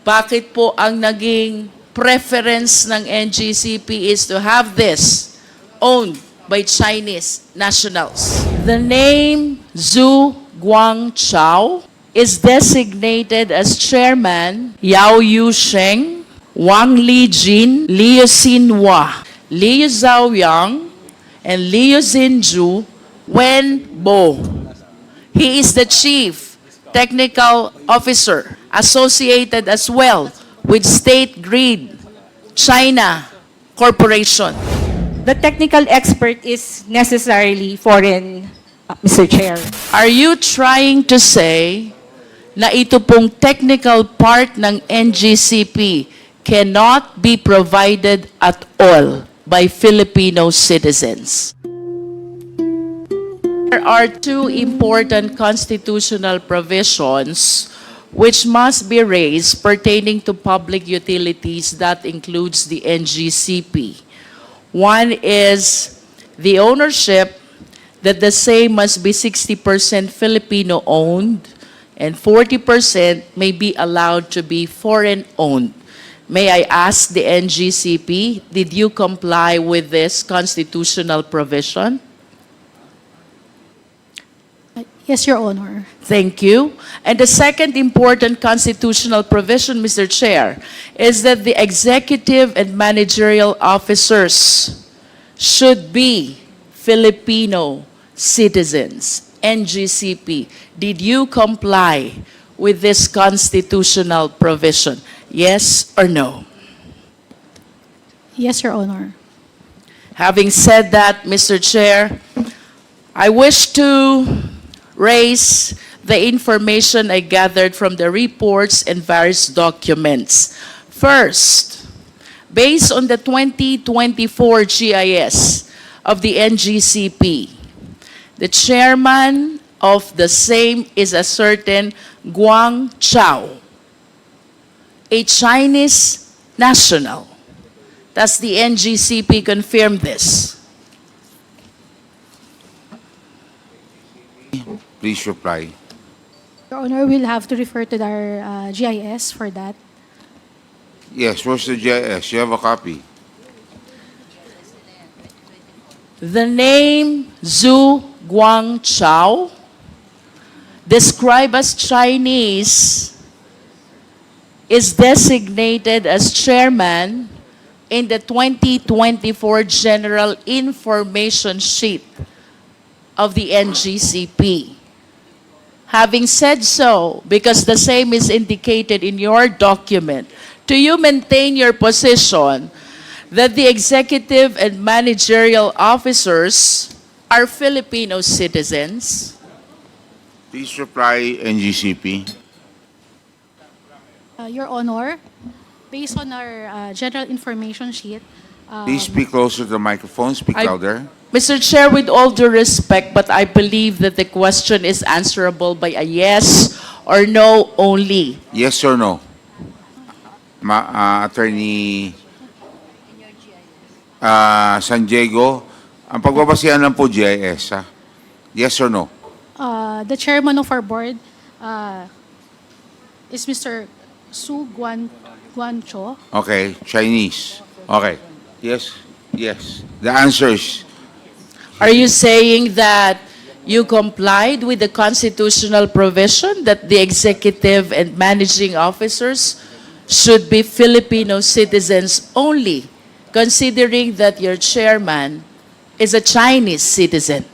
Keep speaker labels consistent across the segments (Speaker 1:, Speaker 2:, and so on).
Speaker 1: bakit po ang naging preference ng NGCP is to have this owned by Chinese nationals? The name Zhu Guangchao is designated as chairman Yao Yusheng, Wang Lijin, Liu Xinhua, Liu Zhaoyang, and Liu Xinju Wenbo. He is the chief technical officer associated as well with State Grid China Corporation.
Speaker 2: The technical expert is necessarily foreign, Mr. Chair.
Speaker 1: Are you trying to say na ito pong technical part ng NGCP cannot be provided at all by Filipino citizens? There are two important constitutional provisions which must be raised pertaining to public utilities that includes the NGCP. One is the ownership, that the same must be 60% Filipino-owned and 40% may be allowed to be foreign-owned. May I ask the NGCP, did you comply with this constitutional provision?
Speaker 3: Yes, Your Honor.
Speaker 1: Thank you. And the second important constitutional provision, Mr. Chair, is that the executive and managerial officers should be Filipino citizens. NGCP, did you comply with this constitutional provision? Yes or no?
Speaker 3: Yes, Your Honor.
Speaker 1: Having said that, Mr. Chair, I wish to raise the information I gathered from the reports and various documents. First, based on the 2024 GIS of the NGCP, the chairman of the same is a certain Guang Chao, a Chinese national. Does the NGCP confirm this?
Speaker 4: Please reply.
Speaker 3: Your Honor, we'll have to refer to our GIS for that.
Speaker 4: Yes, where's the GIS? You have a copy.
Speaker 1: The name Zhu Guangchao, described as Chinese, is designated as chairman in the 2024 General Information Sheet of the NGCP. Having said so, because the same is indicated in your document, do you maintain your position that the executive and managerial officers are Filipino citizens?
Speaker 4: Please reply, NGCP.
Speaker 3: Your Honor, based on our general information sheet,
Speaker 4: Please speak closer to the microphone. Speak louder.
Speaker 1: Mr. Chair, with all due respect, but I believe that the question is answerable by a yes or no only.
Speaker 4: Yes or no? Attorney San Diego, ang pagbabasihan lang po GIS, ha? Yes or no?
Speaker 3: the chairman of our board is Mr. Guancho.
Speaker 4: Okay, Chinese. Okay. Yes, yes. The answer is
Speaker 1: Are you saying that you complied with the constitutional provision that the executive and managing officers should be Filipino citizens only, considering that your chairman is a Chinese citizen?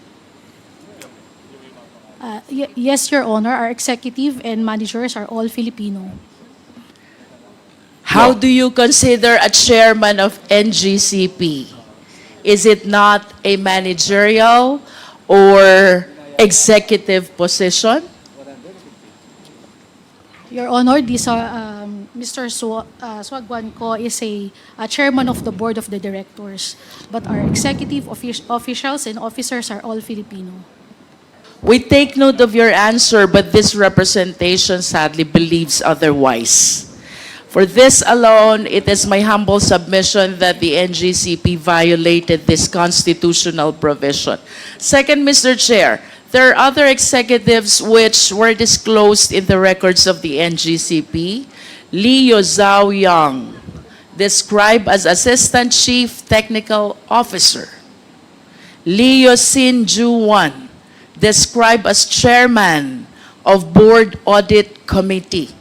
Speaker 3: Yes, Your Honor, our executive and managers are all Filipino.
Speaker 1: How do you consider a chairman of NGCP? Is it not a managerial or executive position?
Speaker 3: Your Honor, Mr. Swagwanko is a chairman of the board of the directors, but our executive officials and officers are all Filipino.
Speaker 1: We take note of your answer, but this representation sadly believes otherwise. For this alone, it is my humble submission that the NGCP violated this constitutional provision. Second, Mr. Chair, there are other executives which were disclosed in the records of the NGCP. Leo Zhao Yang, described as Assistant Chief Technical Officer. Leo Sin Ju Wan, described as Chairman of Board Audit Committee.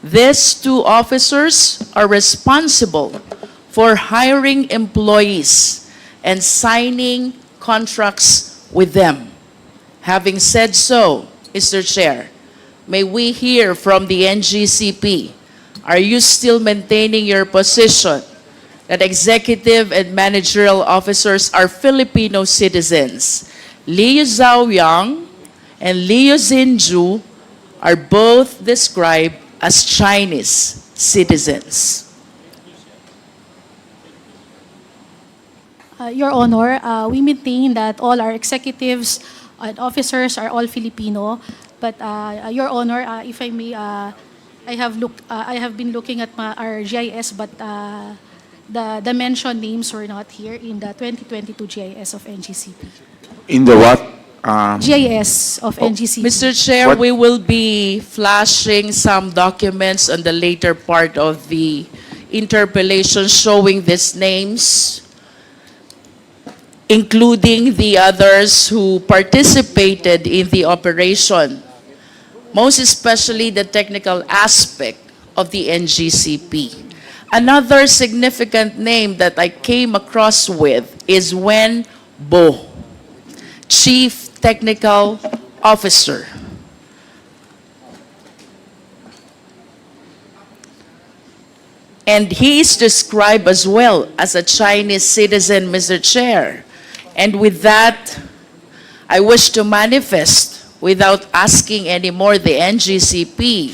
Speaker 1: These two officers are responsible for hiring employees and signing contracts with them. Having said so, Mr. Chair, may we hear from the NGCP, are you still maintaining your position that executive and managerial officers are Filipino citizens? Liu Zhaoyang and Liu Xinju are both described as Chinese citizens.
Speaker 3: Your Honor, we maintain that all our executives and officers are all Filipino. But Your Honor, if I may, I have been looking at our GIS, but the mentioned names were not here in the 2022 GIS of NGCP.
Speaker 4: In the what?
Speaker 3: GIS of NGCP.
Speaker 1: Mr. Chair,
Speaker 4: What-
Speaker 1: we will be flashing some documents on the later part of the interpellation showing these names, including the others who participated in the operation, most especially the technical aspect of the NGCP. Another significant name that I came across with is Wen Bo, Chief Technical Officer. And he is described as well as a Chinese citizen, Mr. Chair. And with that, I wish to manifest, without asking anymore the NGCP,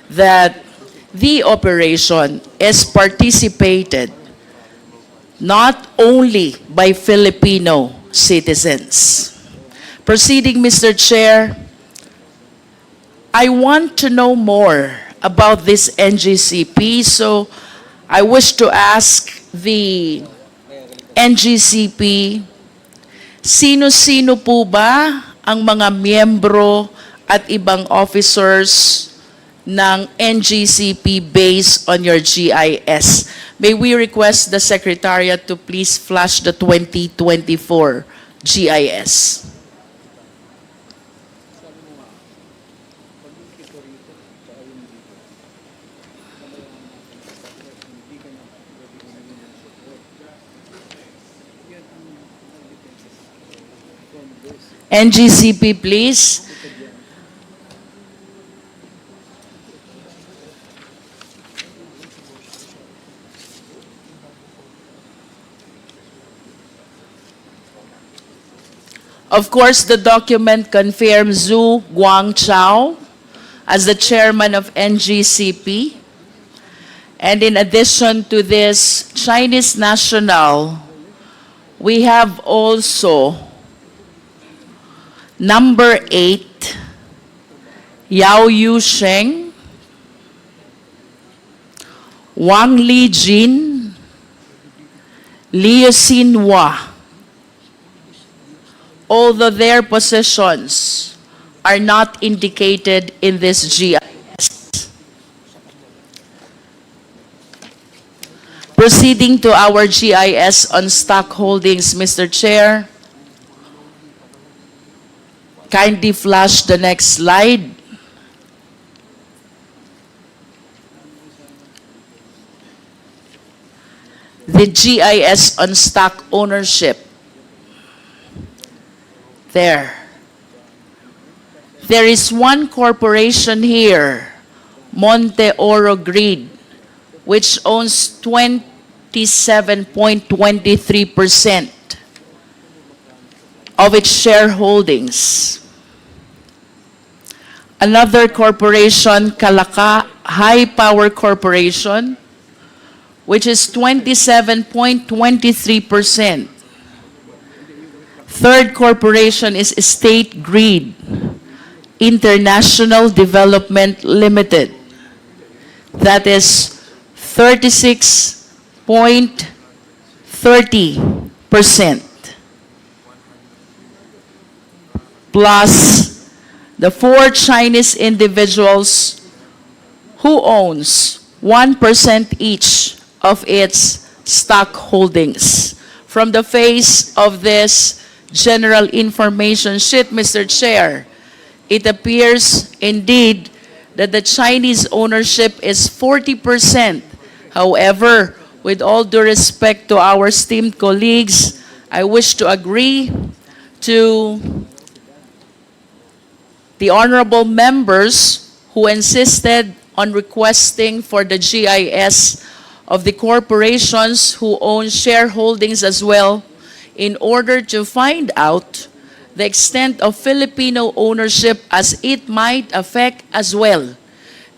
Speaker 1: that the operation is participated not only by Filipino citizens. Proceeding, Mr. Chair, I want to know more about this NGCP, so I wish to ask the NGCP, sino-sino po ba ang mga miyembro at ibang officers ng NGCP based on your GIS? May we request the Secretariat to please flash the 2024 GIS. NGCP, please. Of course, the document confirms Zhu Guangchao as the chairman of NGCP. And in addition to this Chinese national, we have also number 8, Yao Yusheng, Wang Lijin, Liu Xinhua. Although their positions are not indicated in this GIS. Proceeding to our GIS on stock holdings, Mr. Chair. Kindly flash the next slide. The GIS on stock ownership. There. There is one corporation here, Monte Oro Grid, which owns 27.23% of its shareholdings. Another corporation, Kalaka High Power Corporation, which is 27.23%. Third corporation is State Grid International Development Limited. That is 36.30%. Plus the 4 Chinese individuals who owns 1% each of its stock holdings. From the face of this general information sheet, Mr. Chair, it appears indeed that the Chinese ownership is 40%. However, with all due respect to our esteemed colleagues, I wish to agree to the honorable members who insisted on requesting for the GIS of the corporations who own shareholdings as well, in order to find out the extent of Filipino ownership, as it might affect as well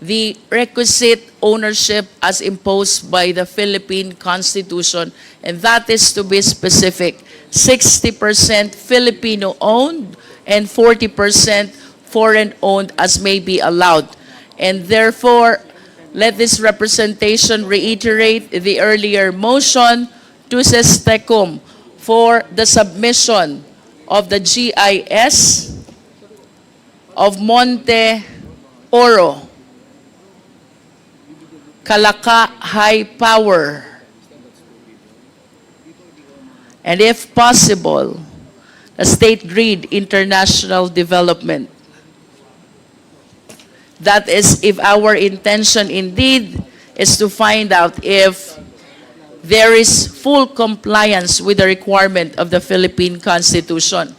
Speaker 1: the requisite ownership as imposed by the Philippine Constitution, and that is, to be specific, 60% Filipino-owned and 40% foreign-owned as may be allowed. And therefore, let this representation reiterate the earlier motion to Sestecum for the submission of the GIS of Monte Oro, Calaca High Power, and if possible, the State Grid International Development. That is, if our intention indeed is to find out if there is full compliance with the requirement of the Philippine Constitution.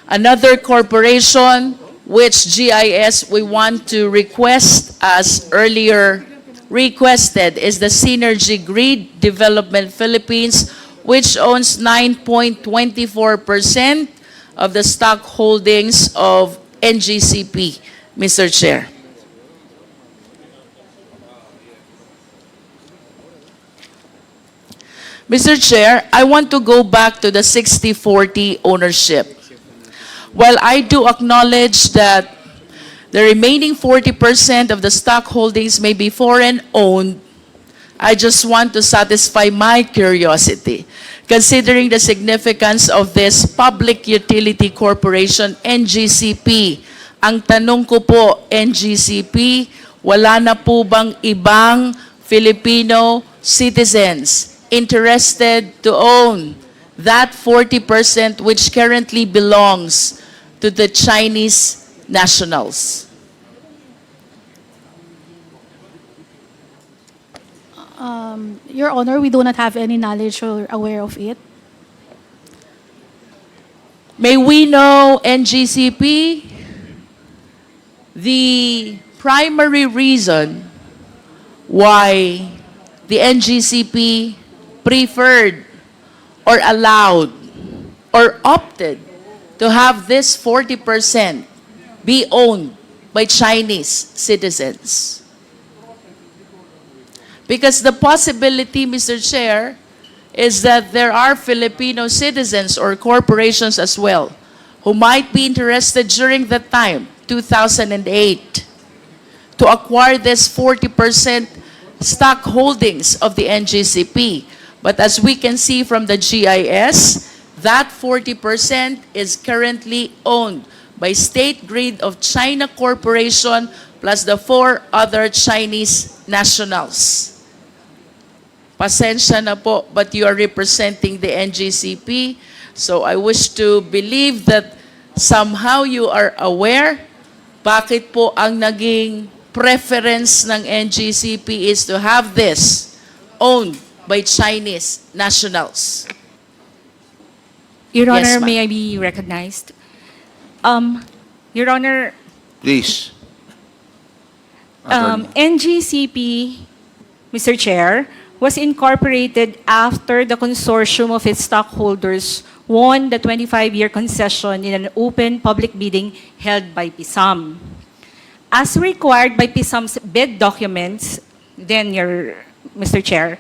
Speaker 1: Another corporation which GIS we want to request, as earlier requested, is the Synergy Grid Development Philippines, which owns 9.24% of the stock holdings of NGCP, Mr. Chair. Mr. Chair, I want to go back to the 60-40 ownership. While I do acknowledge that the remaining 40% of the stock holdings may be foreign-owned, I just want to satisfy my curiosity. Considering the significance of this Public Utility Corporation, NGCP, ang tanong ko po, NGCP, wala na po bang ibang Filipino citizens interested to own that 40% which currently belongs to the Chinese nationals?
Speaker 3: Your Honor, we do not have any knowledge or aware of it.
Speaker 1: May we know, NGCP, the primary reason why the NGCP preferred or allowed or opted to have this 40% be owned by Chinese citizens? Because the possibility, Mr. Chair, is that there are Filipino citizens or corporations as well who might be interested during that time, 2008, to acquire this 40% stock holdings of the NGCP. But as we can see from the GIS, that 40% is currently owned by State Grid of China Corporation plus the 4 other Chinese nationals. Pasensya na po, but you are representing the NGCP, so I wish to believe that somehow you are aware bakit po ang naging preference ng NGCP is to have this owned by Chinese nationals.
Speaker 2: Your
Speaker 1: Yes,
Speaker 2: Honor,
Speaker 1: ma'am.
Speaker 2: may I be recognized? Your Honor,
Speaker 4: Please. Attorney.
Speaker 2: NGCP, Mr. Chair, was incorporated after the consortium of its stockholders won the 25-year concession in an open public bidding held by PISAM. As required by PISAM's bid documents, Mr. Chair,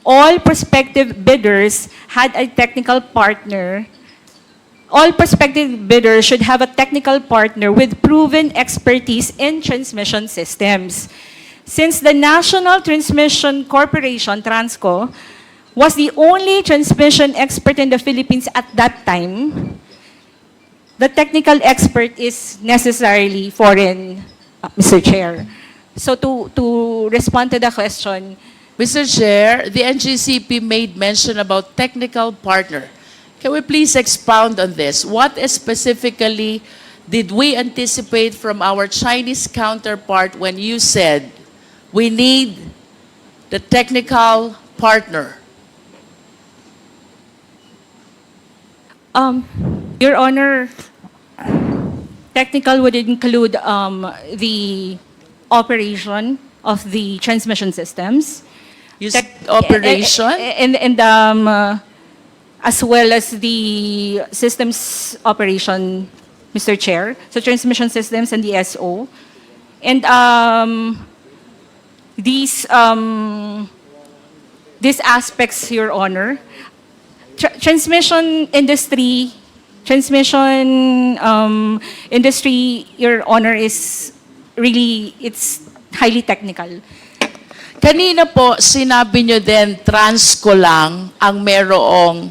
Speaker 2: all prospective bidders had a technical partner. All prospective bidders should have a technical partner with proven expertise in transmission systems. Since the National Transmission Corporation, Transco, was the only transmission expert in the Philippines at that time, the technical expert is necessarily foreign, Mr. Chair. So to respond to the question,
Speaker 1: Mr. Chair, the NGCP made mention about technical partner. Can we please expound on this? What specifically did we anticipate from our Chinese counterpart when you said we need the technical partner?
Speaker 2: Your Honor, technical would include the operation of the transmission systems.
Speaker 1: You said operation?
Speaker 2: And as well as the systems operation, Mr. Chair, so transmission systems and the SO. And these aspects, Your Honor, transmission industry, Your Honor, is really, it's highly technical.
Speaker 1: Kanina po, sinabi nyo din, Transco lang ang merong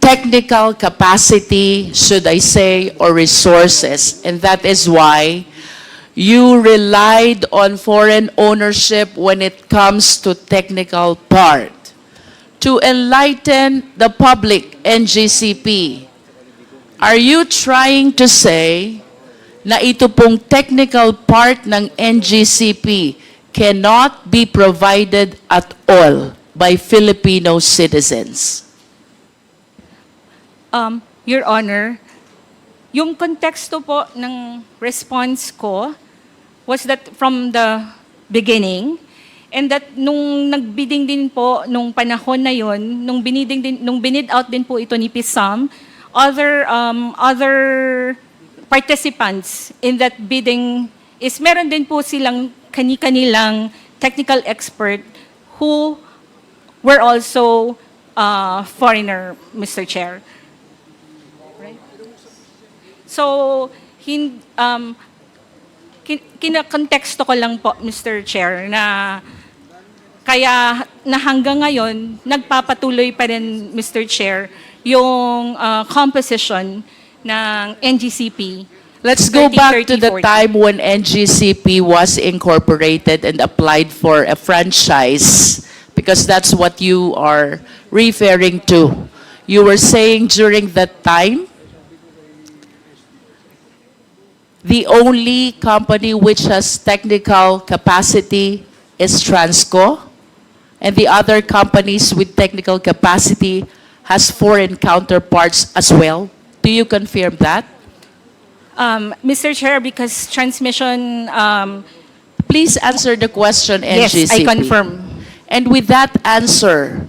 Speaker 1: technical capacity, should I say, or resources. And that is why you relied on foreign ownership when it comes to technical part. To enlighten the public, NGCP, are you trying to say na ito pong technical part ng NGCP cannot be provided at all by Filipino citizens?
Speaker 2: Your Honor, yung konteksto po ng response ko was that from the beginning, and that nung nagbidding din po nung panahon na yon, nung binid out din po ito ni PISAM, other participants in that bidding is meron din po silang kani-kanilang technical expert who were also foreigner, Mr. Chair. Right? So, kinakonteksto ko lang po, Mr. Chair, na kaya na hanggang ngayon, nagpapatuloy pa rin, Mr. Chair, yung composition ng NGCP.
Speaker 1: Let's go back to the
Speaker 2: 30-40.
Speaker 1: time when NGCP was incorporated and applied for a franchise, because that's what you are referring to. You were saying during that time, the only company which has technical capacity is Transco, and the other companies with technical capacity has foreign counterparts as well. Do you confirm that?
Speaker 2: Mr. Chair, because transmission,
Speaker 1: Please answer the question,
Speaker 2: yes,
Speaker 1: NGCP.
Speaker 2: I confirm.
Speaker 1: And with that answer,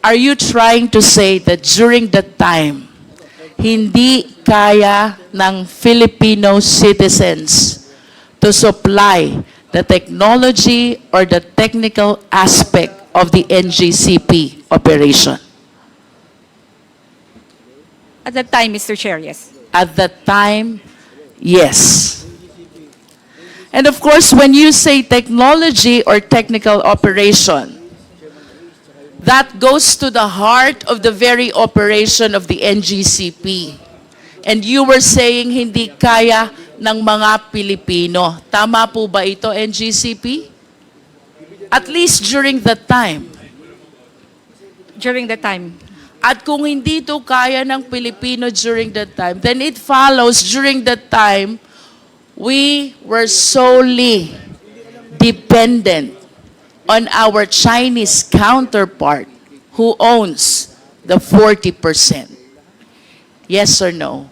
Speaker 1: are you trying to say that during that time, hindi kaya ng Filipino citizens to supply the technology or the technical aspect of the NGCP operation?
Speaker 2: At that time, Mr. Chair, yes.
Speaker 1: At that time, yes. And of course, when you say technology or technical operation, that goes to the heart of the very operation of the NGCP. And you were saying hindi kaya ng mga Pilipino. Tama po ba ito, NGCP? At least during that time.
Speaker 2: During that time.
Speaker 1: At kung hindi ito kaya ng Pilipino during that time, then it follows during that time, we were solely dependent on our Chinese counterpart who owns the 40%. Yes or no?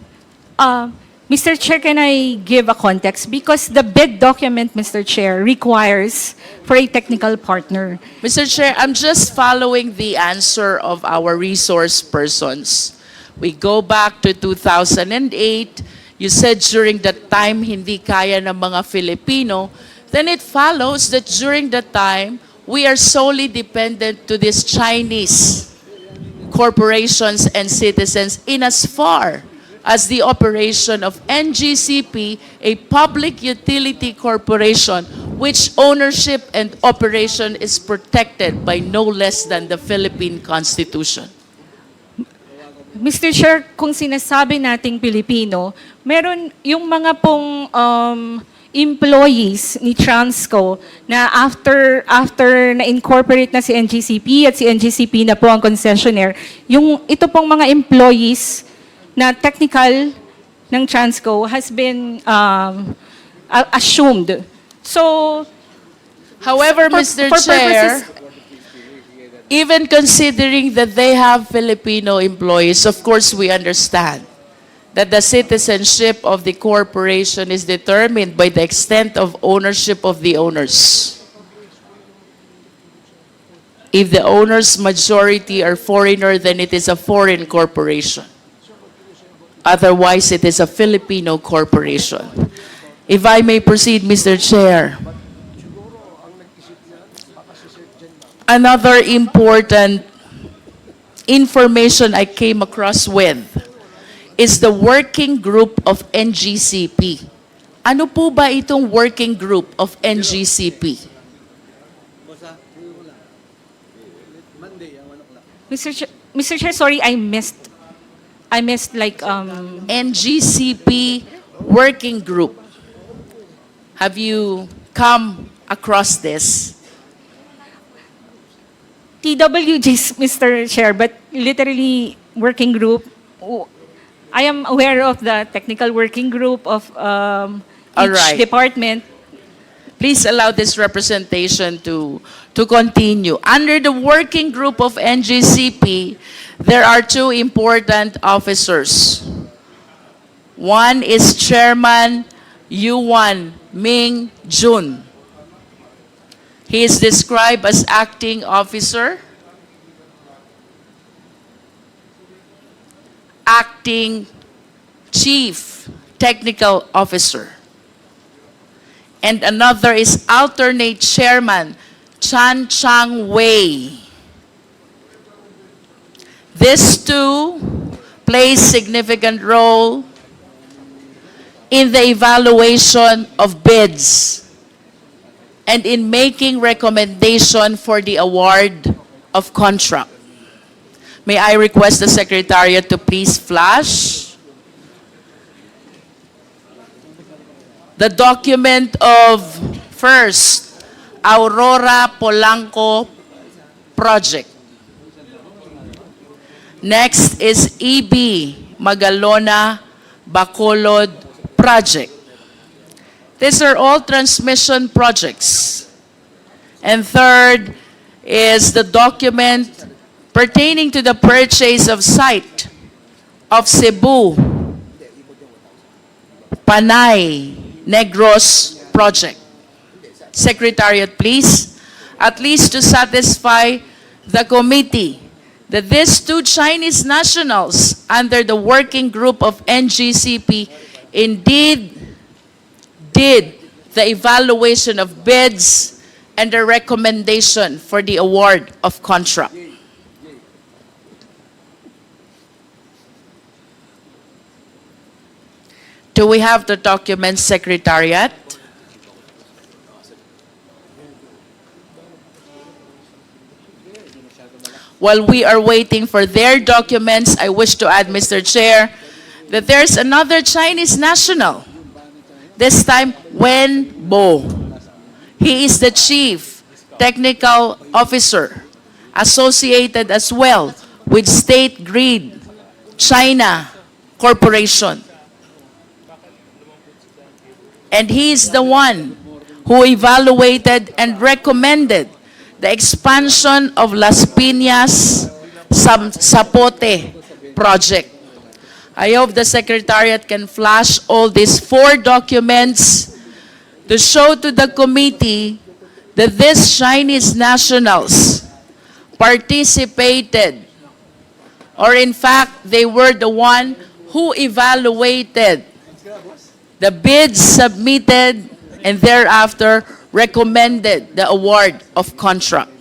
Speaker 2: Mr. Chair, can I give a context? Because the bid document, Mr. Chair, requires for a technical partner.
Speaker 1: Mr. Chair, I'm just following the answer of our resource persons. We go back to 2008. You said during that time, hindi kaya ng mga Filipino. Then it follows that during that time, we are solely dependent to these Chinese corporations and citizens in as far as the operation of NGCP, a public utility corporation, which ownership and operation is protected by no less than the Philippine Constitution.
Speaker 2: Mr. Chair, kung sinasabi nating Pilipino, meron yung mga pong employees ni Transco na after na-incorporate na si NGCP at si NGCP na po ang concessionaire, ito pong mga employees na technical ng Transco has been assumed. So,
Speaker 1: However, Mr. Chair, even considering that they have Filipino employees, of course we understand that the citizenship of the corporation is determined by the extent of ownership of the owners. If the owners' majority are foreigner, then it is a foreign corporation. Otherwise, it is a Filipino corporation. If I may proceed, Mr. Chair. Another important information I came across with is the working group of NGCP. Ano po ba itong working group of NGCP?
Speaker 2: Mr. Chair, sorry, I missed like
Speaker 1: NGCP working group. Have you come across this?
Speaker 2: TWGs, Mr. Chair, but literally working group. I am aware of the technical working group of
Speaker 1: All
Speaker 2: each
Speaker 1: right.
Speaker 2: department.
Speaker 1: Please allow this representation to continue. Under the working group of NGCP, there are two important officers. One is Chairman Yuan Ming Jun. He is described as acting officer, acting chief technical officer. And another is alternate chairman, Chan Chang Wei. These two play significant role in the evaluation of bids and in making recommendation for the award of contract. May I request the Secretariat to please flash the document of first, Aurora Polanco project. Next is EB Magalona Bacolod project. These are all transmission projects. And third is the document pertaining to the purchase of site of Cebu, Panay, Negros project. Secretariat, please, at least to satisfy the committee that these two Chinese nationals under the working group of NGCP indeed did the evaluation of bids and the recommendation for the award of contract. Do we have the document, Secretariat? While we are waiting for their documents, I wish to add, Mr. Chair, that there's another Chinese national, this time Wen Bo. He is the chief technical officer associated as well with State Grid China Corporation. And he is the one who evaluated and recommended the expansion of Las Piñas Zapote project. I hope the Secretariat can flash all these four documents to show to the committee that these Chinese nationals participated, or in fact, they were the one who evaluated the bids submitted and thereafter recommended the award of contract.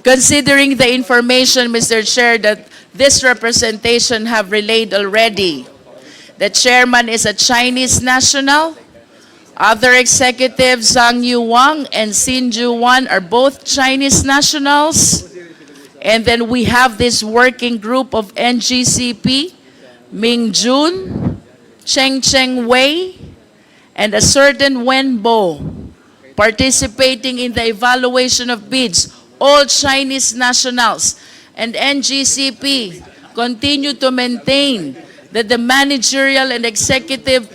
Speaker 1: Considering the information, Mr. Chair, that this representation have relayed already, the chairman is a Chinese national. Other executives, Zhang Yu Wang and Xin Ju Wan, are both Chinese nationals. And then we have this working group of NGCP, Ming Jun, Cheng Cheng Wei, and a certain Wen Bo participating in the evaluation of bids, all Chinese nationals. And NGCP continue to maintain that the managerial and executive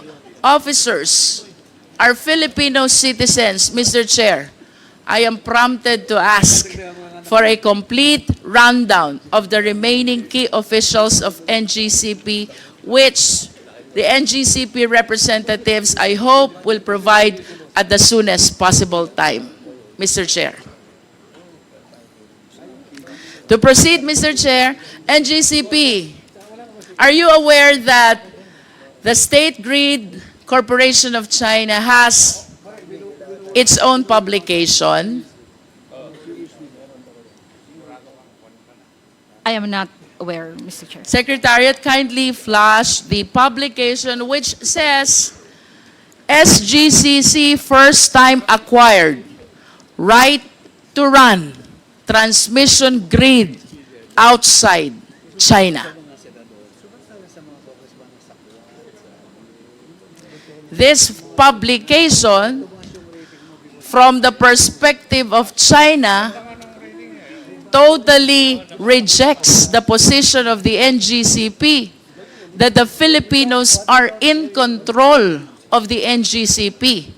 Speaker 1: officers are Filipino citizens. Mr. Chair, I am prompted to ask for a complete rundown of the remaining key officials of NGCP, which the NGCP representatives, I hope, will provide at the soonest possible time. Mr. Chair. To proceed, Mr. Chair, NGCP, are you aware that the State Grid Corporation of China has its own publication?
Speaker 2: I am not aware, Mr. Chair.
Speaker 1: Secretariat, kindly flash the publication which says SGCC first time acquired right to run transmission grid outside China. This publication, from the perspective of China, totally rejects the position of the NGCP that the Filipinos are in control of the NGCP.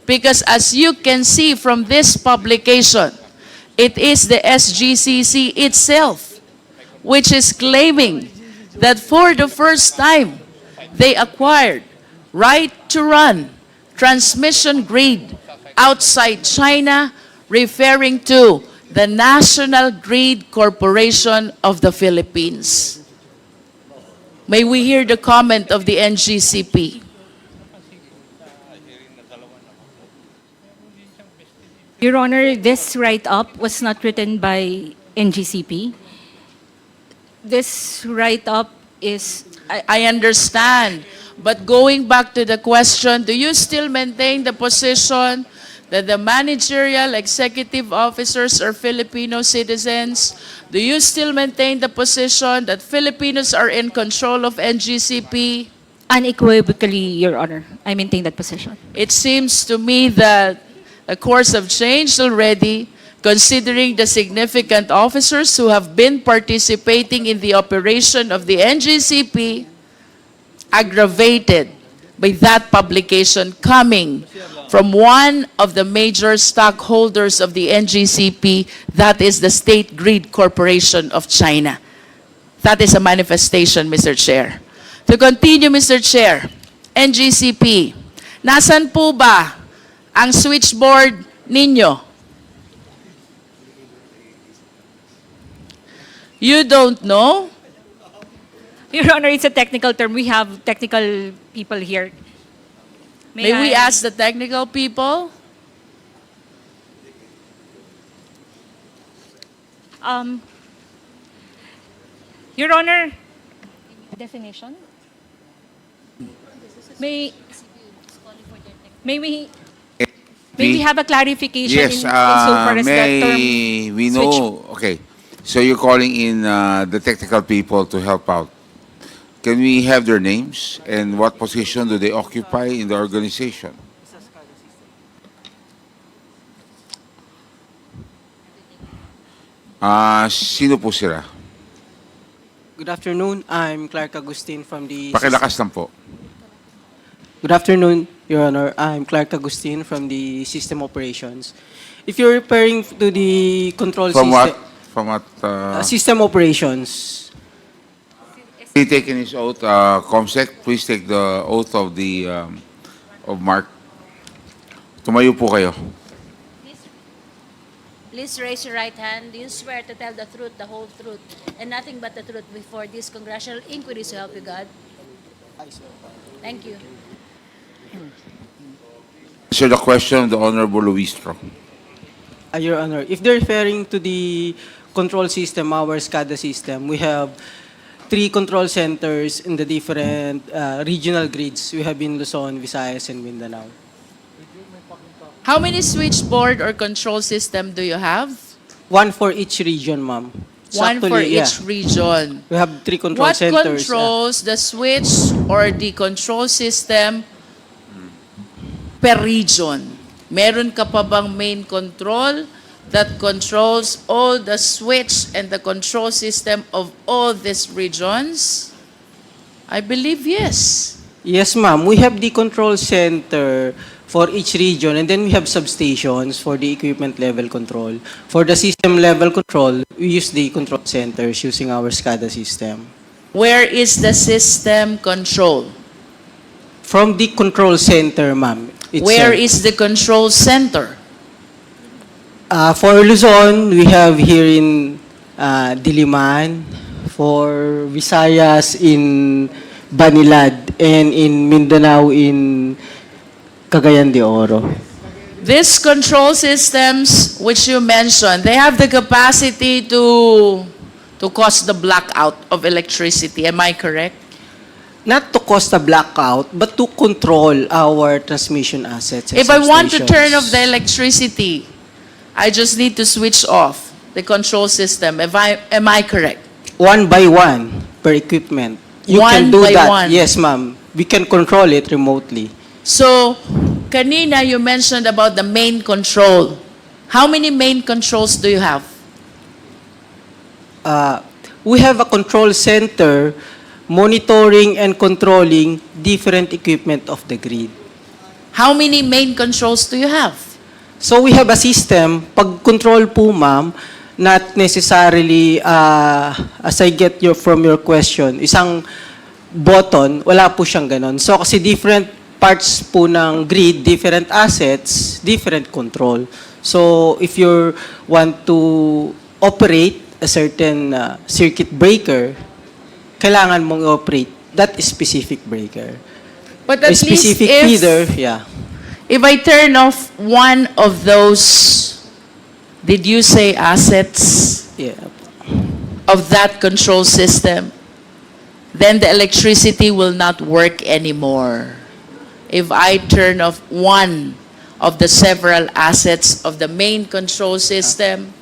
Speaker 1: Because as you can see from this publication, it is the SGCC itself which is claiming that for the first time they acquired right to run transmission grid outside China, referring to the National Grid Corporation of the Philippines. May we hear the comment of the NGCP?
Speaker 2: Your Honor, this write-up was not written by NGCP. This write-up is...
Speaker 1: I understand. But going back to the question, do you still maintain the position that the managerial executive officers are Filipino citizens? Do you still maintain the position that Filipinos are in control of NGCP?
Speaker 2: Unequivocally, Your Honor, I maintain that position.
Speaker 1: It seems to me that a course have changed already, considering the significant officers who have been participating in the operation of the NGCP, aggravated by that publication coming from one of the major stockholders of the NGCP, that is the State Grid Corporation of China. That is a manifestation, Mr. Chair. To continue, Mr. Chair, NGCP, nasan po ba ang switchboard ninyo? You don't know?
Speaker 2: Your Honor, it's a technical term. We have technical people here.
Speaker 1: May we ask the technical people?
Speaker 2: Your Honor, definition? May we have a clarification
Speaker 4: Yes,
Speaker 2: insofar as that term?
Speaker 4: may we know, okay, so you're calling in the technical people to help out. Can we have their names and what position do they occupy in the organization? Sino po sila?
Speaker 5: Good afternoon. I'm Clark Agustin from the...
Speaker 4: Pakilakas lang po.
Speaker 5: Good afternoon, Your Honor. I'm Clark Agustin from the System Operations. If you're referring to the control
Speaker 4: From
Speaker 5: system...
Speaker 4: what? From what?
Speaker 5: System Operations.
Speaker 4: He taken his oath, Comsec, please take the oath of the of Mark. Tumayo po kayo.
Speaker 6: Please raise your right hand. Do you swear to tell the truth, the whole truth, and nothing but the truth before this congressional inquiry, so help you God? Thank you.
Speaker 4: Answer the question of the Honorable Luistro.
Speaker 5: Your Honor, if they're referring to the control system, our SCADA system, we have 3 control centers in the different regional grids. We have in Luzon, Visayas, and Mindanao.
Speaker 1: How many switchboard or control system do you have?
Speaker 5: 1 for each region, ma'am.
Speaker 1: One for
Speaker 5: Actually, yeah.
Speaker 1: each region.
Speaker 5: We have 3 control
Speaker 1: What
Speaker 5: centers.
Speaker 1: controls the switch or the control system per region? Meron ka pa bang main control that controls all the switch and the control system of all these regions? I believe yes.
Speaker 5: Yes, ma'am. We have the control center for each region, and then we have substations for the equipment level control. For the system level control, we use the control centers using our SCADA system.
Speaker 1: Where is the system control?
Speaker 5: From the control center, ma'am.
Speaker 1: Where is the control center?
Speaker 5: For Luzon, we have here in Diliman. For Visayas in Banilad, and in Mindanao in Cagayan de Oro.
Speaker 1: These control systems which you mentioned, they have the capacity to cause the blackout of electricity. Am I correct?
Speaker 5: Not to cause a blackout, but to control our transmission assets. And
Speaker 1: If I want to
Speaker 5: substations.
Speaker 1: turn off the electricity, I just need to switch off the control system. Am I correct?
Speaker 5: One by one per equipment. You
Speaker 1: One
Speaker 5: can do
Speaker 1: by
Speaker 5: that.
Speaker 1: one.
Speaker 5: Yes, ma'am. We can control it remotely.
Speaker 1: So, kanina you mentioned about the main control. How many main controls do you have?
Speaker 5: We have a control center monitoring and controlling different equipment of the grid.
Speaker 1: How many main controls do you have?
Speaker 5: So we have a system, pag control po ma'am, not necessarily, as I get from your question, isang button, wala po siyang ganon. So kasi different parts po ng grid, different assets, different control. So if you want to operate a certain circuit breaker, kailangan mong operate that specific breaker.
Speaker 1: But
Speaker 5: A
Speaker 1: at least
Speaker 5: specific feeder, yeah.
Speaker 1: if I turn off one of those, did you say assets
Speaker 5: Yeah.
Speaker 1: of that control system, then the electricity will not work anymore. If I turn off one of the several assets of the main control system,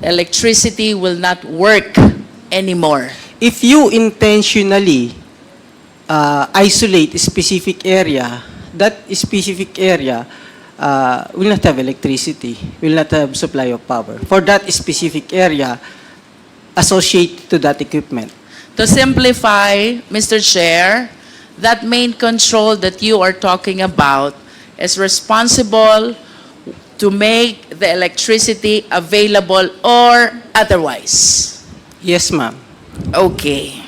Speaker 1: electricity will not work anymore.
Speaker 5: If you intentionally isolate a specific area, that specific area will not have electricity, will not have supply of power. For that specific area, associated to that equipment.
Speaker 1: To simplify, Mr. Chair, that main control that you are talking about is responsible to make the electricity available or otherwise.
Speaker 5: Yes, ma'am.
Speaker 1: Okay.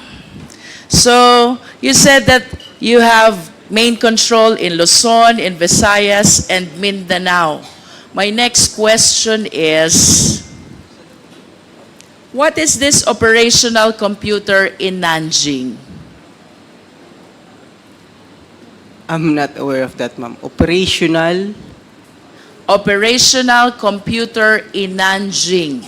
Speaker 1: So, you said that you have main control in Luzon, in Visayas, and Mindanao. My next question is, what is this operational computer in Nanjing?
Speaker 5: I'm not aware of that, ma'am. Operational,
Speaker 1: Operational computer in Nanjing.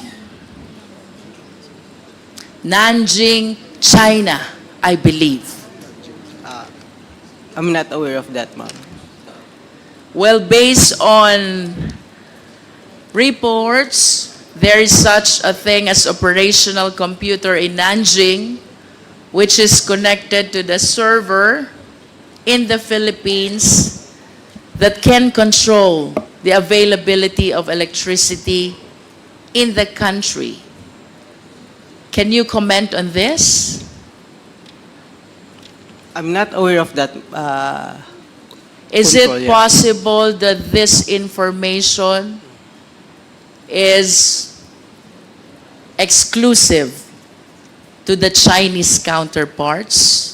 Speaker 1: Nanjing, China, I believe.
Speaker 5: I'm not aware of that, ma'am.
Speaker 1: Well, based on reports, there is such a thing as operational computer in Nanjing, which is connected to the server in the Philippines that can control the availability of electricity in the country. Can you comment on this?
Speaker 5: I'm not aware of that.
Speaker 1: Is
Speaker 5: Control,
Speaker 1: it
Speaker 5: yeah.
Speaker 1: possible that this information is exclusive to the Chinese counterparts?